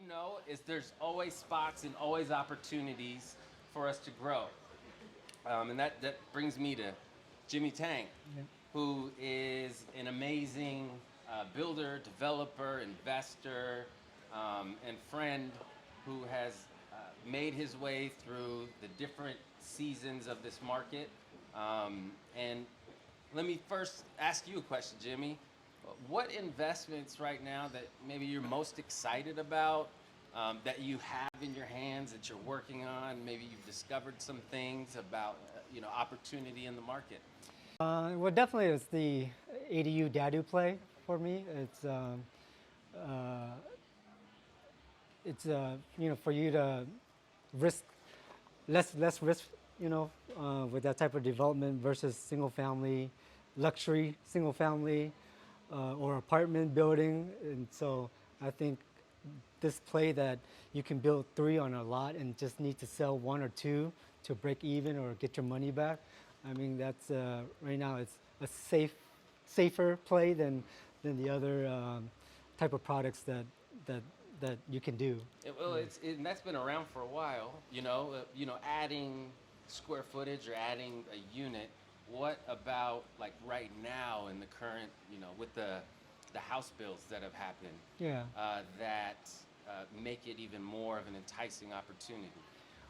know is there's always spots and always opportunities for us to grow. And that brings me to Jimmy Tang, Yeah. who is an amazing builder, developer, investor, and friend who has made his way through the different seasons of this market. And let me first ask you a question, Jimmy. What investments right now that maybe you're most excited about, that you have in your hands that you're working on? Maybe you've discovered some things about opportunity in the market. Well, definitely it's the ADU DADU play for me. Uh, it's for you to risk less risk, with that type of development versus single family, luxury single family, or apartment building. And so I think this play that you can build three on a lot and just need to sell one or two to break even or get your money back. I mean, that's right now it's a safer play than the other type of products that you can do. And that's been around for a while. Adding square footage or adding a unit. What about like right now in the current, with the house builds that have happened, Yeah. that make it even more of an enticing opportunity?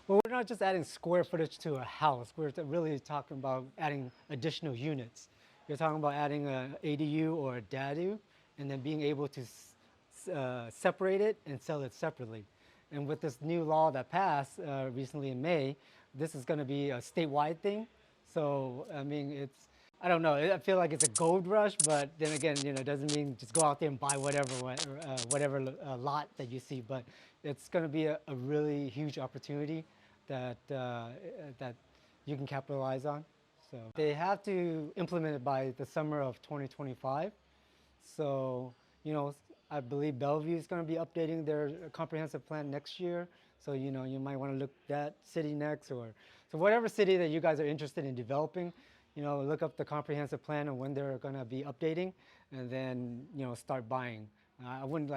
Well, we're not just adding square footage to a house. We're really talking about adding additional units. You're talking about adding an ADU or a DADU, and then being able to separate it and sell it separately. And with this new law that passed recently in May, this is going to be a statewide thing. So, I mean, I don't know, I feel like it's a gold rush, but then again, it doesn't mean just go out there and buy whatever lot that you see. But it's going to be a really huge opportunity that you can capitalize on. So they have to implement it by the summer of 2025. So, I believe Bellevue is going to be updating their comprehensive plan next year. So, you might want to look that city next, or so whatever city that you guys are interested in developing, look up the comprehensive plan and when they're going to be updating, and then, start buying. I wouldn't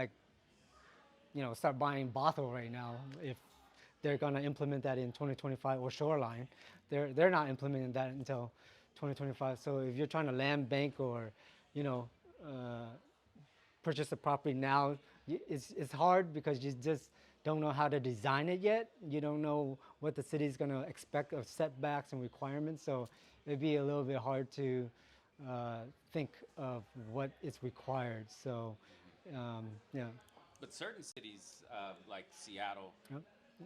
start buying Bothell right now if they're going to implement that in 2025, or Shoreline. They're not implementing that until 2025. So if you're trying to land bank or, you know, uh, purchase a property now, it's hard because you just don't know how to design it yet. You don't know what the city's going to expect of setbacks and requirements. So it'd be a little bit hard to think of what is required. So, yeah. But certain cities like Seattle, Yep.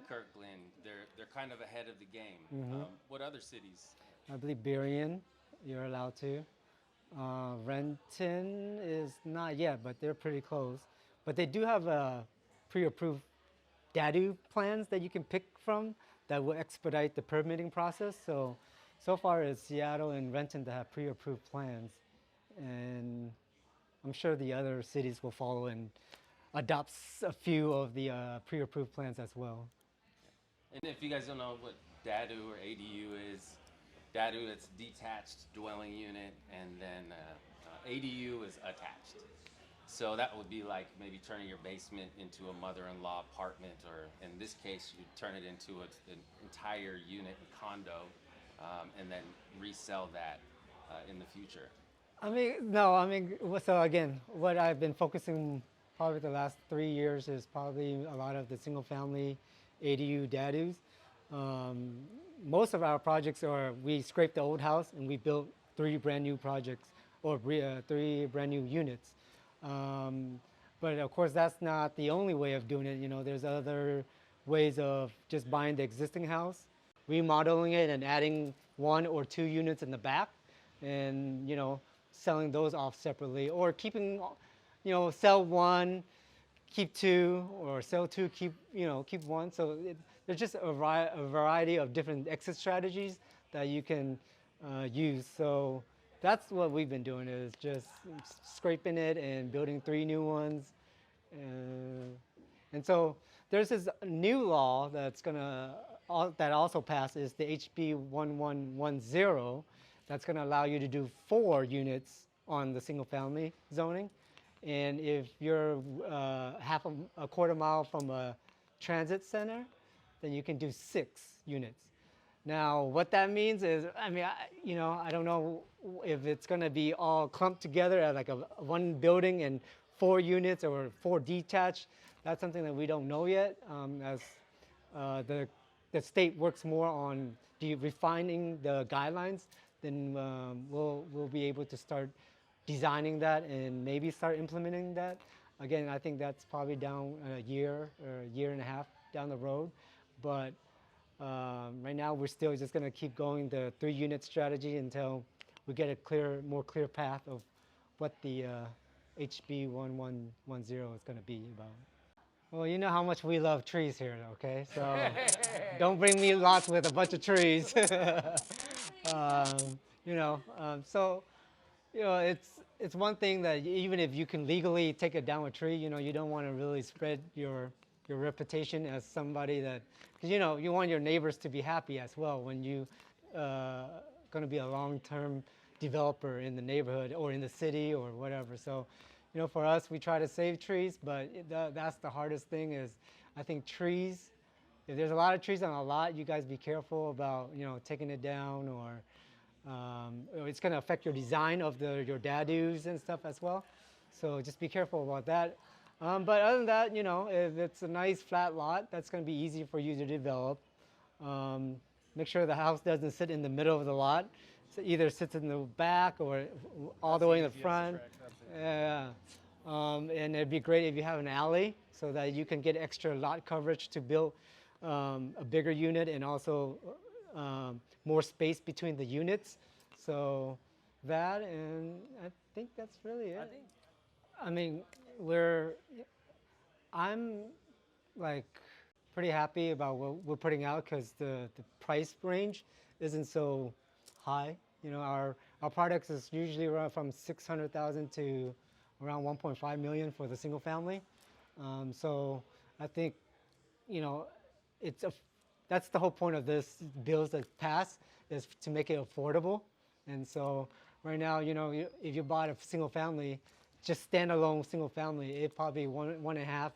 Kirkland, they're kind of ahead of the game. What other cities? I believe Berrien, you're allowed to. Renton is not yet, but they're pretty close. But they do have pre-approved DADU plans that you can pick from that will expedite the permitting process. So far it's Seattle and Renton that have pre-approved plans. And I'm sure the other cities will follow and adopt a few of the pre-approved plans as well. And if you guys don't know what DADU or ADU is, DADU it's detached dwelling unit, and then ADU is attached. So that would be like maybe turning your basement into a mother-in-law apartment, or in this case, you turn it into an entire unit and condo, and then resell that in the future. I mean, no, I mean, so again, what I've been focusing probably the last 3 years is probably a lot of the single family ADU DADUs. Um, Most of our projects are, we scraped the old house and we built 3 brand new projects, or 3 brand new units. But of course, that's not the only way of doing it. There's other ways of just buying the existing house, remodeling it and adding 1 or 2 units in the back, and, selling those off separately, or keeping, sell 1, keep 2, or sell 2, keep 1. So there's just a variety of different exit strategies that you can use. So that's what we've been doing, is just scraping it and building 3 new ones. And so there's this new law that also passed, is the HB 1110, that's going to allow you to do 4 units on the single family zoning. And if you're a quarter mile from a transit center, then you can do 6 units. Now, what that means is, I mean, I don't know if it's going to be all clumped together at like one building and 4 units or 4 detached. That's something that we don't know yet, as the state works more on refining the guidelines. Then we'll be able to start designing that and maybe start implementing that. Again, I think that's probably down a year or a year and a half down the road, but right now, we're still just going to keep going the 3-unit strategy until we get a more clear path of what the HB 1110 is going to be about. Well, you know how much we love trees here, okay? So don't bring me lots with a bunch of trees. You know, so it's one thing that even if you can legally take it down a tree, you don't want to really spread your reputation as somebody that, because you want your neighbors to be happy as well when you going to be a long-term developer in the neighborhood or in the city or whatever. So, for us, we try to save trees, but that's the hardest thing is, I think trees. If there's a lot of trees on a lot, you guys be careful about taking it down, or it's going to affect your design of your DADUs and stuff as well. So just be careful about that. But other than that, if it's a nice flat lot, that's going to be easy for you to develop. Make sure the house doesn't sit in the middle of the lot. So either sits in the back or all the way in the front. Yeah. And it'd be great if you have an alley so that you can get extra lot coverage to build a bigger unit and also more space between the units. So that, and I think that's really it. I mean, I'm like pretty happy about what we're putting out because the price range isn't so high. Our products is usually around from 600,000 to around 1.5 million for the single family. So I think, that's the whole point of this bills that pass is to make it affordable. And so right now, if you bought a single family, just standalone single family, it probably $1.5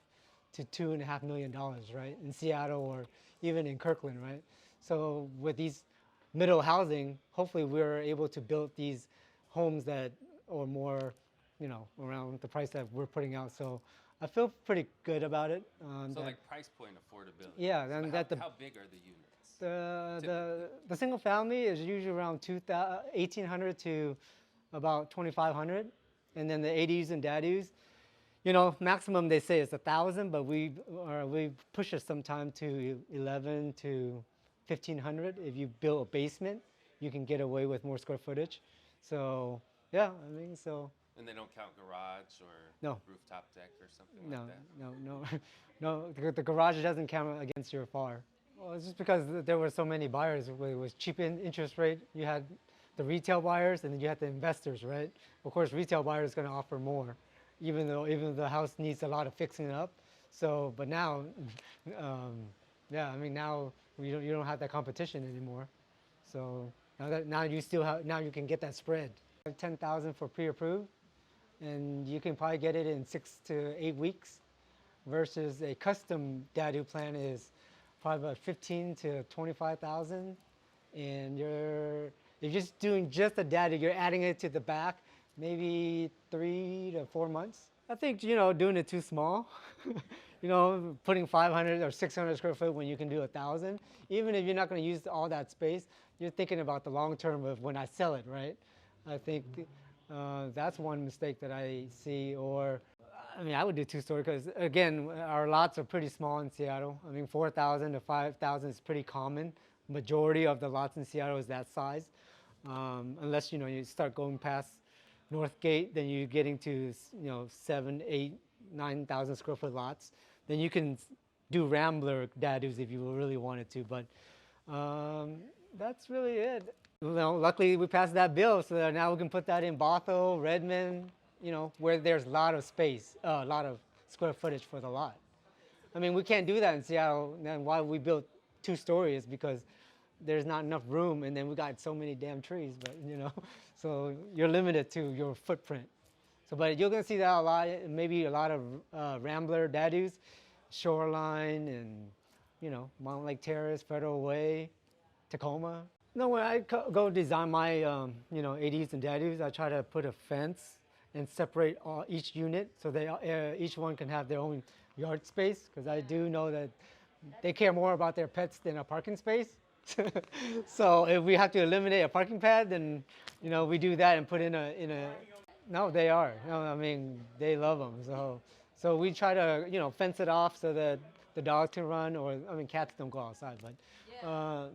to $2.5 million, right? In Seattle or even in Kirkland, right? So with these middle housing, hopefully we're able to build these homes that are more, around the price that we're putting out. So I feel pretty good about it. So like price point affordability. Yeah, and how big are the units? The single family is usually around 1,800 to about 2,500, and then the ADUs and DADUs, maximum they say is 1,000, but we push it sometime to 11 to 1,500. If you build a basement, you can get away with more square footage. So yeah, I mean so. And they don't count garage or No. rooftop deck or something like No. that? No, the garage doesn't count against your FAR. Well, it's just because there were so many buyers. It was cheap interest rate. You had the retail buyers and then you had the investors, right? Of course, retail buyers going to offer more, even though the house needs a lot of fixing up. So, but now, yeah, I mean now you don't have that competition anymore. So now you can get that spread. 10,000 for pre-approved, and you can probably get it in 6 to 8 weeks, versus a custom DADU plan is probably about 15 to 25,000, and if you're just doing just a DADU, you're adding it to the back, maybe 3 to 4 months. I think doing it too small, putting 500 or 600 square foot when you can do 1,000. Even if you're not going to use all that space, you're thinking about the long term of when I sell it, right? I think that's one mistake that I see. Or, I mean, I would do 2-story because, again, our lots are pretty small in Seattle. I mean, 4,000 to 5,000 is pretty common. Majority of the lots in Seattle is that size. Unless, you start going past Northgate, then you're getting to, 7, 8, 9,000 square foot lots. Then you can do Rambler DADUs if you really wanted to. But that's really it. Luckily we passed that bill, so that now we can put that in Bothell, Redmond, where there's a lot of space, a lot of square footage for the lot. I mean, we can't do that in Seattle. And why we built 2 stories because there's not enough room, and then we got so many damn trees. But so you're limited to your footprint. So, but you're gonna see that a lot. Maybe a lot of Rambler DADUs, Shoreline, and Mountain Lake Terrace, Federal Way, Tacoma. No, when I go design my ADUs and DADUs, I try to put a fence and separate each unit so they each one can have their own yard space, because I do know that they care more about their pets than a parking space. So if we have to eliminate a parking pad, then we do that and put in a. No, they are. No, I mean they love them. So we try to fence it off so that the dogs can run, or I mean cats don't go outside, but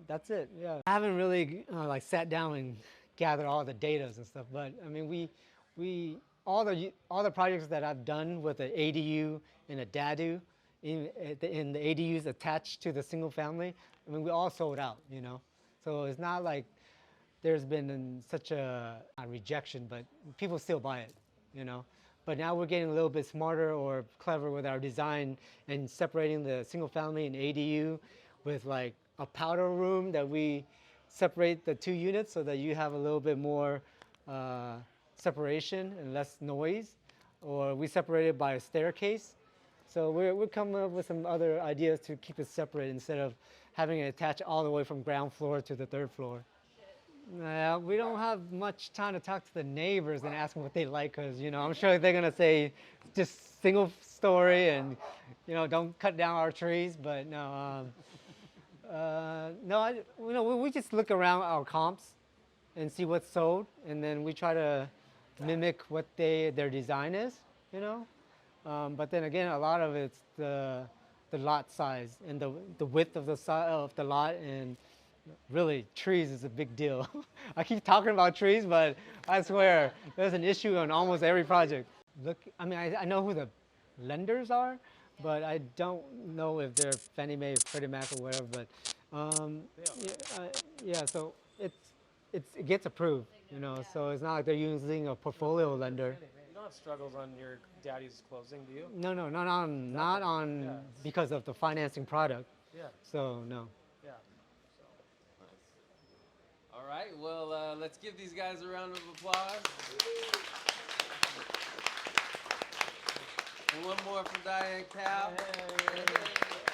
that's it. Yeah, I haven't really like sat down and gathered all the data and stuff, but I mean we all the projects that I've done with an ADU and a DADU, in the ADUs attached to the single family, I mean we all sold out. So it's not like there's been such a not rejection, but people still buy it. But now we're getting a little bit smarter or clever with our design and separating the single family and ADU with like a powder room that we separate the two units so that you have a little bit more separation and less noise, or we separate it by a staircase. So we're coming up with some other ideas to keep it separate instead of having it attached all the way from ground floor to the third floor. We don't have much time to talk to the neighbors and ask them what they like, because I'm sure they're gonna say just single story and don't cut down our trees. But no, we just look around our comps and see what's sold, and then we try to mimic what their design is. But then again, a lot of it's the lot size and the width of the lot, and really, trees is a big deal. I keep talking about trees, but I swear there's an issue on almost every project. Look, I mean, I know who the lenders are, but I don't know if they're Fannie Mae, Freddie Mac, or whatever. But yeah, so it gets approved, So it's not like they're using a portfolio lender. You don't have struggles on your daddy's closing, do you? No, not on because of the financing product. Yeah. So no. Yeah. All right, well, let's give these guys a round of applause. And one more for Diane Cal. Hey.